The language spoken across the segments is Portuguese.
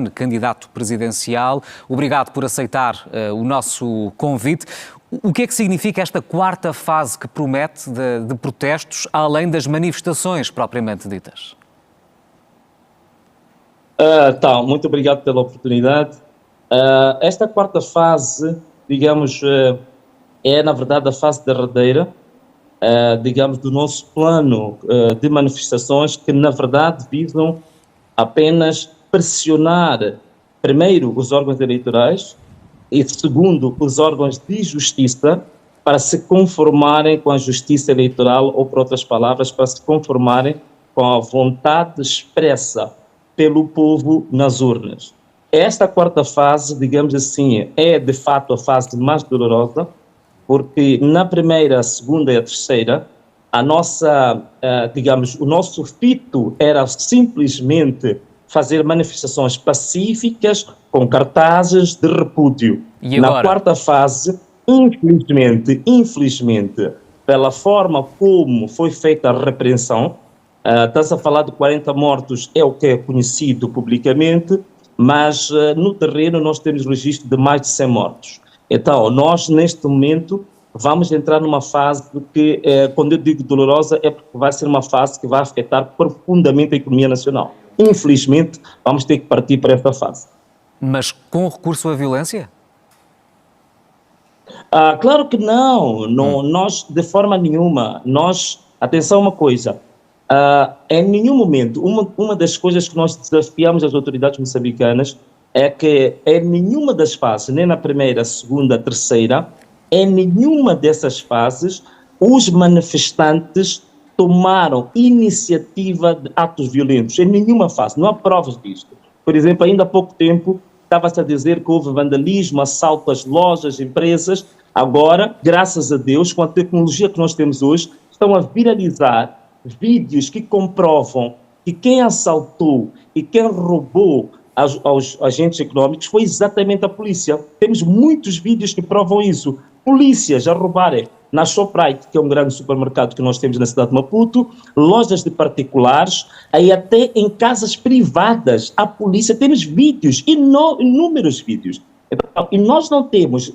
Cosne, candidato presidencial. Obrigado por aceitar o nosso convite. O que é que significa esta quarta fase que promete de protestos, além das manifestações propriamente ditas? Muito obrigado pela oportunidade. Esta quarta fase, digamos, é na verdade a fase derradeira, digamos, do nosso plano de manifestações que na verdade visam apenas pressionar, primeiro, os órgãos eleitorais e, segundo, os órgãos de justiça para se conformarem com a justiça eleitoral ou, por outras palavras, para se conformarem com a vontade expressa pelo povo nas urnas. Esta quarta fase, digamos assim, é de fato a fase mais dolorosa, porque na primeira, a segunda e a terceira, a nossa, digamos, o nosso fito era simplesmente fazer manifestações pacíficas com cartazes de repúdio. E agora? Na quarta fase, infelizmente, pela forma como foi feita a repreensão, está-se a falar de 40 mortos, é o que é conhecido publicamente, mas no terreno nós temos registro de mais de 100 mortos. Então, nós neste momento vamos entrar numa fase que, quando eu digo dolorosa, é porque vai ser uma fase que vai afetar profundamente a economia nacional. Infelizmente, vamos ter que partir para esta fase. Mas com recurso à violência? Claro que não, nós de forma nenhuma, atenção a uma coisa, em nenhum momento, uma das coisas que nós desafiamos as autoridades moçambicanas é que em nenhuma das fases, nem na primeira, segunda, terceira, em nenhuma dessas fases, os manifestantes tomaram iniciativa de atos violentos, em nenhuma fase, não há provas disto. Por exemplo, ainda há pouco tempo, estava-se a dizer que houve vandalismo, assalto às lojas, empresas. Agora, graças a Deus, com a tecnologia que nós temos hoje, estão a viralizar vídeos que comprovam que quem assaltou e quem roubou aos agentes econômicos foi exatamente a polícia. Temos muitos vídeos que provam isso. Polícias a roubarem na Shoprite, que é um grande supermercado que nós temos na cidade de Maputo, lojas de particulares, aí até em casas privadas, a polícia, temos vídeos, inúmeros vídeos. E nós não temos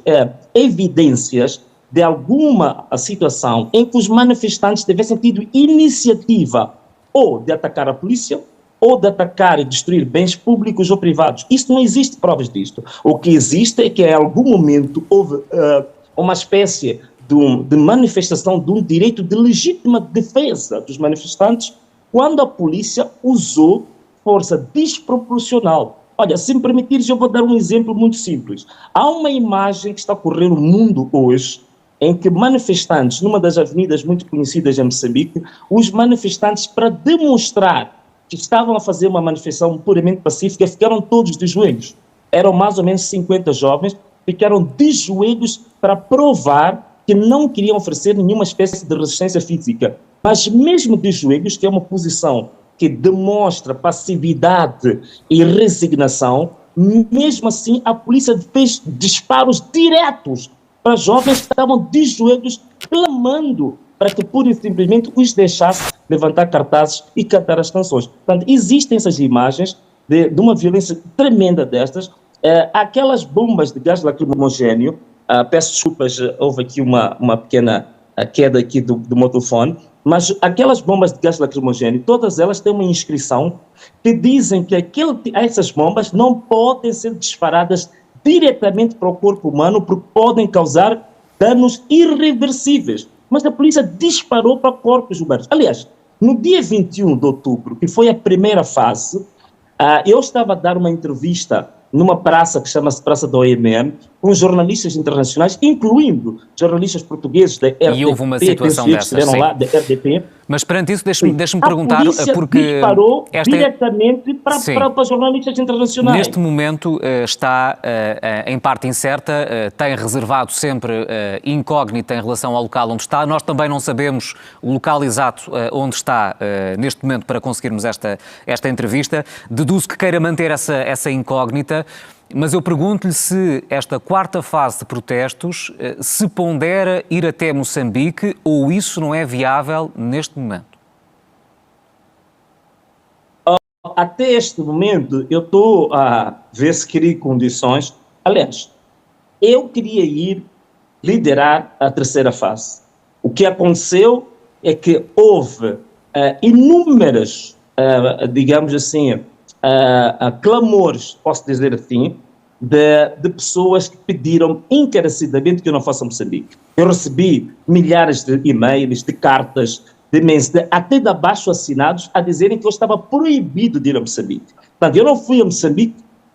evidências de alguma situação em que os manifestantes tivessem tido iniciativa ou de atacar a polícia, ou de atacar e destruir bens públicos ou privados. Isso não existe provas disto. O que existe é que em algum momento houve uma espécie de manifestação de um direito de legítima defesa dos manifestantes quando a polícia usou força desproporcional. Olha, se me permitires, eu vou dar um exemplo muito simples. Há uma imagem que está a ocorrer no mundo hoje em que manifestantes, numa das avenidas muito conhecidas em Moçambique, os manifestantes, para demonstrar que estavam a fazer uma manifestação puramente pacífica, ficaram todos de joelhos. Eram mais ou menos 50 jovens, ficaram de joelhos para provar que não queriam oferecer nenhuma espécie de resistência física. Mas mesmo de joelhos, que é uma posição que demonstra passividade e resignação, mesmo assim a polícia fez disparos diretos para jovens que estavam de joelhos clamando para que pura e simplesmente os deixasse levantar cartazes e cantar as canções. Portanto, existem essas imagens de uma violência tremenda destas. Aquelas bombas de gás lacrimogéneo, peço desculpas, houve aqui uma pequena queda aqui do meu telefone, mas aquelas bombas de gás lacrimogéneo, todas elas têm uma inscrição que dizem que essas bombas não podem ser disparadas diretamente para o corpo humano porque podem causar danos irreversíveis. Mas a polícia disparou para corpos humanos. Aliás, no dia 21 de outubro, que foi a primeira fase, eu estava a dar uma entrevista numa praça que chama-se Praça da OMM, com jornalistas internacionais, incluindo jornalistas portugueses da RDP. E houve uma situação dessas, sim. Lá, da RDP. Mas perante isso, deixe-me perguntar, a polícia porque disparou diretamente para jornalistas internacionais. Neste momento está em parte incerta, tem reservado sempre incógnita em relação ao local onde está. Nós também não sabemos o local exato onde está neste momento para conseguirmos esta entrevista. Deduzo que queira manter essa incógnita. Mas eu pergunto-lhe se esta quarta fase de protestos se pondera ir até Moçambique ou isso não é viável neste momento. até este momento, eu estou a ver se crio condições. Aliás, eu queria ir liderar a terceira fase. O que aconteceu é que houve inúmeras, digamos assim, clamores, posso dizer assim, de pessoas que pediram encarecidamente que eu não fosse a Moçambique. Eu recebi milhares de e-mails, de cartas, de mensagens, até de abaixo-assinados, a dizerem que eu estava proibido de ir a Moçambique. Portanto, eu não fui a Moçambique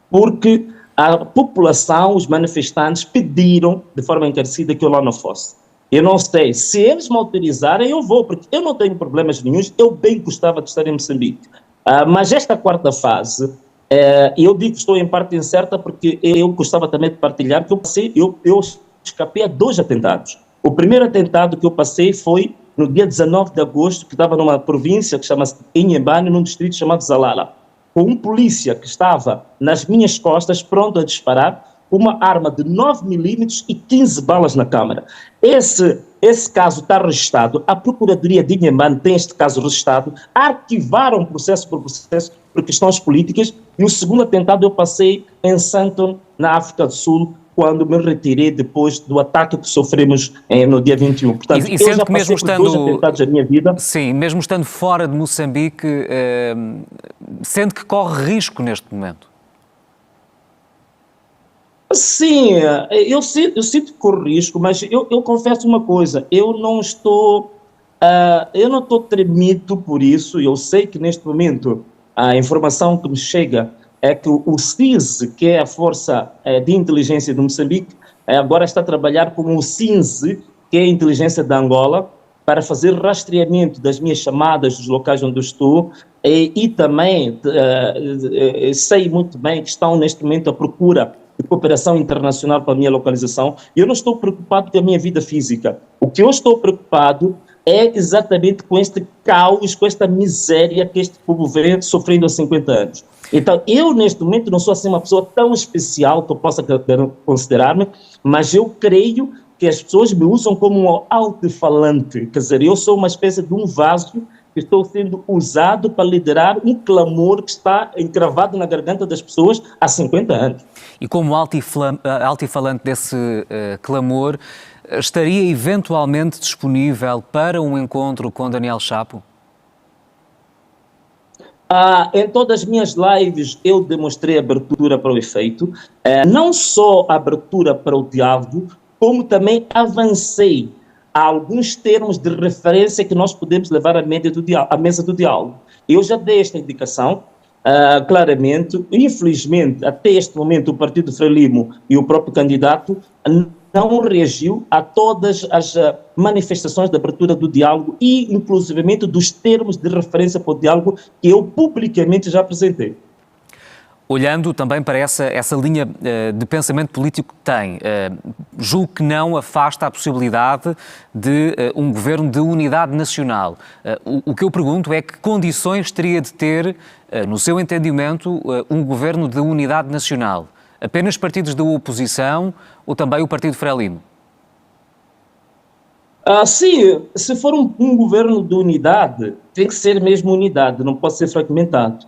porque a população, os manifestantes, pediram de forma encarecida que eu lá não fosse. Eu não sei, se eles me autorizarem, eu vou, porque eu não tenho problemas nenhuns, eu bem gostava de estar em Moçambique. Mas esta quarta fase, eu digo que estou em parte incerta porque eu gostava também de partilhar que eu escapei a 2 atentados. O primeiro atentado que eu passei foi no dia 19 de agosto, que estava numa província que chama-se Inhambane, num distrito chamado Zalala, com um polícia que estava nas minhas costas, pronto a disparar, uma arma de 9 milímetros e 15 balas na câmara. Esse caso está registrado, a Procuradoria de Inhambane tem este caso registrado, arquivaram processo por processo por questões políticas, e o segundo atentado eu passei em Santon, na África do Sul, quando me retirei depois do ataque que sofremos no dia 21. Portanto, e sendo que mesmo por 2 atentados da minha vida. Sim, mesmo estando fora de Moçambique, sente que corre risco neste momento? Sim, eu sinto que corro risco, mas eu confesso uma coisa, eu não estou tremido por isso. Eu sei que neste momento a informação que me chega é que o CISE, que é a Força de Inteligência de Moçambique, agora está a trabalhar com o CINSE, que é a inteligência da Angola, para fazer rastreamento das minhas chamadas dos locais onde eu estou, e também sei muito bem que estão neste momento à procura de cooperação internacional para a minha localização. Eu não estou preocupado com a minha vida física. O que eu estou preocupado é exatamente com este caos, com esta miséria que este povo vem sofrendo há 50 anos. Então, eu neste momento não sou assim uma pessoa tão especial que eu possa considerar-me, mas eu creio que as pessoas me usam como um alto-falante. Quer dizer, eu sou uma espécie de um vaso que estou sendo usado para liderar um clamor que está encravado na garganta das pessoas há 50 anos. E como altifalante desse clamor, estaria eventualmente disponível para um encontro com Daniel Chapo? Em todas as minhas lives eu demonstrei abertura para o efeito, não só abertura para o diálogo, como também avancei a alguns termos de referência que nós podemos levar à mesa do diálogo. Eu já dei esta indicação, claramente. Infelizmente, até este momento, o Partido Frelimo e o próprio candidato não reagiu a todas as manifestações de abertura do diálogo e, inclusivamente, dos termos de referência para o diálogo que eu publicamente já apresentei. Olhando também para essa linha de pensamento político que tem, julgo que não afasta a possibilidade de um governo de unidade nacional. O que eu pergunto é que condições teria de ter, no seu entendimento, um governo de unidade nacional? Apenas partidos da oposição ou também o Partido Frelimo? Sim, se for um governo de unidade, tem que ser mesmo unidade, não pode ser fragmentado.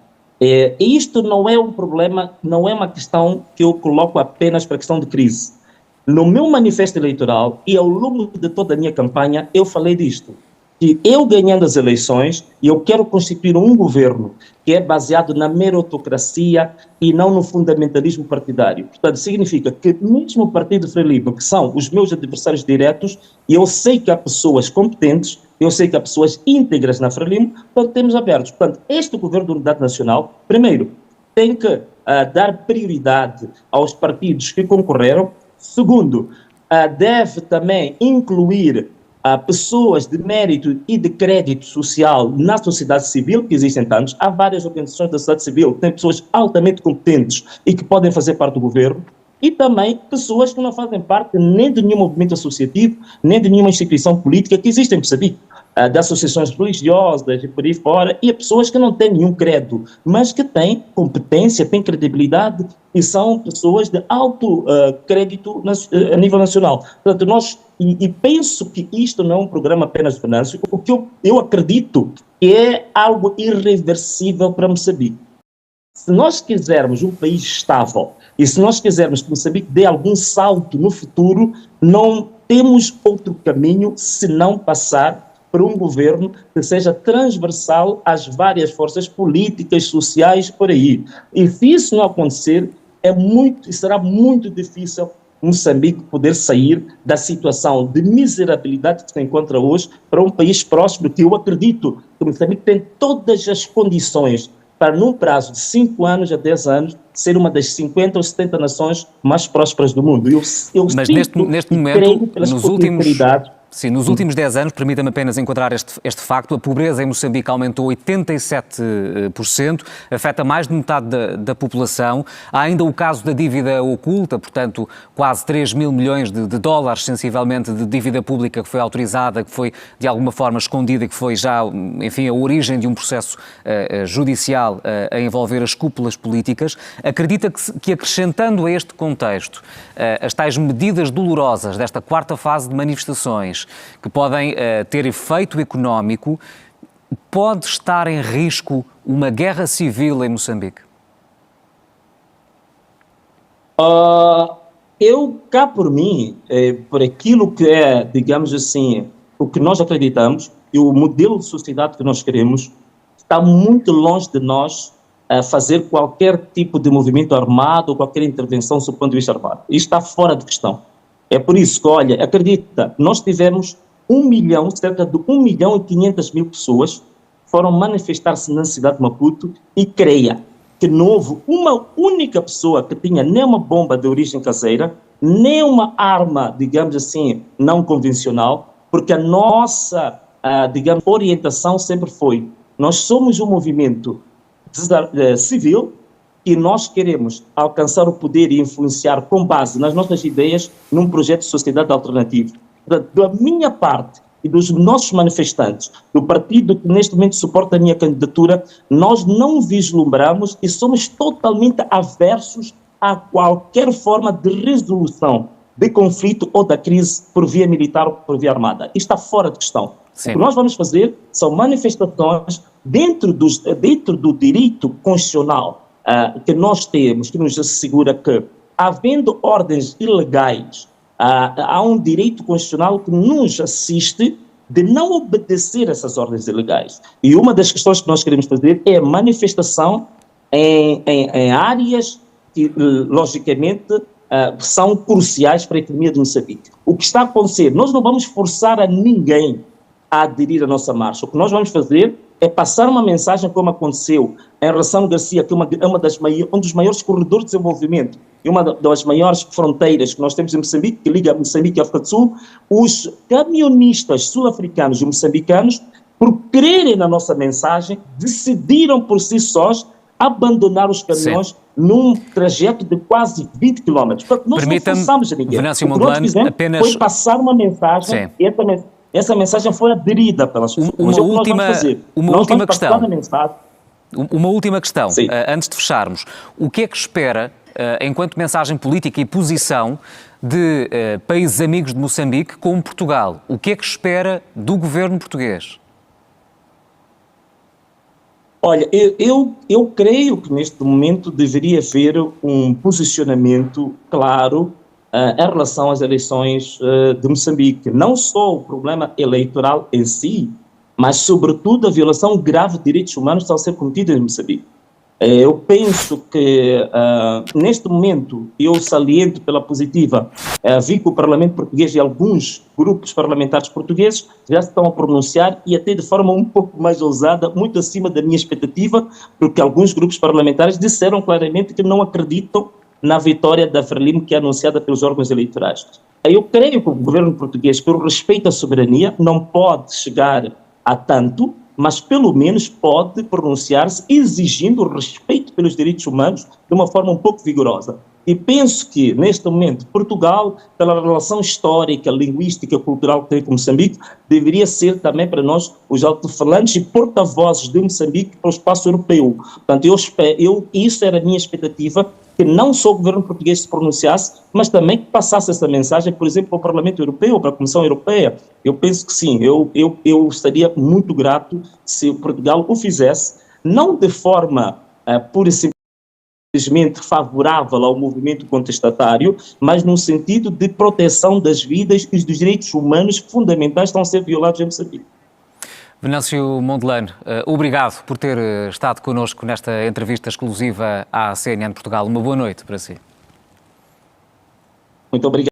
Isto não é um problema, não é uma questão que eu coloco apenas para a questão de crise. No meu manifesto eleitoral e ao longo de toda a minha campanha, eu falei disto. Que eu ganhando as eleições, eu quero constituir um governo que é baseado na meritocracia e não no fundamentalismo partidário. Portanto, significa que mesmo o Partido Frelimo, que são os meus adversários diretos, eu sei que há pessoas competentes, eu sei que há pessoas íntegras na Frelimo, portanto, temos abertos. Portanto, este governo de unidade nacional, primeiro, tem que dar prioridade aos partidos que concorreram. Segundo, deve também incluir pessoas de mérito e de crédito social na sociedade civil, que existem tantos. Há várias organizações da sociedade civil que têm pessoas altamente competentes e que podem fazer parte do governo, e também pessoas que não fazem parte nem de nenhum movimento associativo, nem de nenhuma instituição política que existe em Moçambique, de associações religiosas e por aí fora, e pessoas que não têm nenhum credo, mas que têm competência, têm credibilidade e são pessoas de alto crédito a nível nacional. Portanto, e penso que isto não é um programa apenas de Venâncio, o que eu acredito que é algo irreversível para Moçambique. Se nós quisermos um país estável e se nós quisermos que Moçambique dê algum salto no futuro, não temos outro caminho senão passar por um governo que seja transversal às várias forças políticas, sociais, por aí. E se isso não acontecer, será muito difícil Moçambique poder sair da situação de miserabilidade que se encontra hoje para um país próspero, que eu acredito que Moçambique tem todas as condições para, num prazo de 5 anos a 10 anos, ser uma das 50 ou 70 nações mais prósperas do mundo. Mas neste momento, nos últimos 10 anos, permita-me apenas enquadrar este facto, a pobreza em Moçambique aumentou 87%, afeta mais de metade da população. Há ainda o caso da dívida oculta, portanto, quase 3 mil milhões de dólares, sensivelmente, de dívida pública que foi autorizada, que foi de alguma forma escondida e que foi já, enfim, a origem de um processo judicial a envolver as cúpulas políticas. Acredita que acrescentando a este contexto as tais medidas dolorosas desta quarta fase de manifestações, que podem ter efeito económico, pode estar em risco uma guerra civil em Moçambique? Eu, cá por mim, por aquilo que é, digamos assim, o que nós acreditamos e o modelo de sociedade que nós queremos, está muito longe de nós fazer qualquer tipo de movimento armado ou qualquer intervenção sob o ponto de vista armado. Isto está fora de questão. É por isso que, olha, acredita, nós tivemos cerca de 1 milhão e 500 mil pessoas foram manifestar-se na cidade de Maputo e creia que não houve uma única pessoa que tinha nem uma bomba de origem caseira, nem uma arma, digamos assim, não convencional, porque a nossa, digamos, orientação sempre foi, nós somos um movimento civil, e nós queremos alcançar o poder e influenciar com base nas nossas ideias num projeto de sociedade alternativo. Da minha parte e dos nossos manifestantes, do partido que neste momento suporta a minha candidatura, nós não vislumbramos e somos totalmente aversos a qualquer forma de resolução de conflito ou da crise por via militar ou por via armada. Isto está fora de questão. Sim. O que nós vamos fazer são manifestações dentro do direito constitucional que nós temos, que nos assegura que, havendo ordens ilegais, há um direito constitucional que nos assiste de não obedecer essas ordens ilegais. E uma das questões que nós queremos fazer é a manifestação em áreas que, logicamente, são cruciais para a economia de Moçambique. O que está a acontecer, nós não vamos forçar a ninguém a aderir à nossa marcha. O que nós vamos fazer é passar uma mensagem como aconteceu em Ração Garcia, que é um dos maiores corredores de desenvolvimento e uma das maiores fronteiras que nós temos em Moçambique, que liga Moçambique e África do Sul. Os camionistas sul-africanos e moçambicanos, por crerem na nossa mensagem, decidiram por si sós abandonar os caminhões num trajeto de quase 20 quilómetros. Portanto, nós não forçamos a ninguém. Venâncio Mondlane, foi passar uma mensagem e essa mensagem foi aderida pelas pessoas. Uma última questão, antes de fecharmos. O que é que espera, enquanto mensagem política e posição, de países amigos de Moçambique, como Portugal? O que é que espera do governo português? Olha, eu creio que neste momento deveria haver um posicionamento claro em relação às eleições de Moçambique. Não só o problema eleitoral em si, mas sobretudo a violação grave de direitos humanos que estão a ser cometidos em Moçambique. Eu penso que neste momento, eu saliento pela positiva, vi que o Parlamento Português e alguns grupos parlamentares portugueses já se estão a pronunciar e até de forma um pouco mais ousada, muito acima da minha expectativa, porque alguns grupos parlamentares disseram claramente que não acreditam na vitória da Frelimo que é anunciada pelos órgãos eleitorais. Eu creio que o governo português, pelo respeito à soberania, não pode chegar a tanto, mas pelo menos pode pronunciar-se exigindo o respeito pelos direitos humanos de uma forma um pouco vigorosa. E penso que, neste momento, Portugal, pela relação histórica, linguística, cultural que tem com Moçambique, deveria ser também para nós os alto-falantes e porta-vozes de Moçambique para o espaço europeu. Portanto, isso era a minha expectativa, que não só o governo português se pronunciasse, mas também que passasse essa mensagem, por exemplo, para o Parlamento Europeu, para a Comissão Europeia. Eu penso que sim, eu estaria muito grato se Portugal o fizesse, não de forma pura e simples, simplesmente favorável ao movimento contestatário, mas no sentido de proteção das vidas e dos direitos humanos fundamentais que estão a ser violados em Moçambique. Venâncio Mondelano, obrigado por ter estado connosco nesta entrevista exclusiva à CNN Portugal. Uma boa noite para si. Muito obrigado.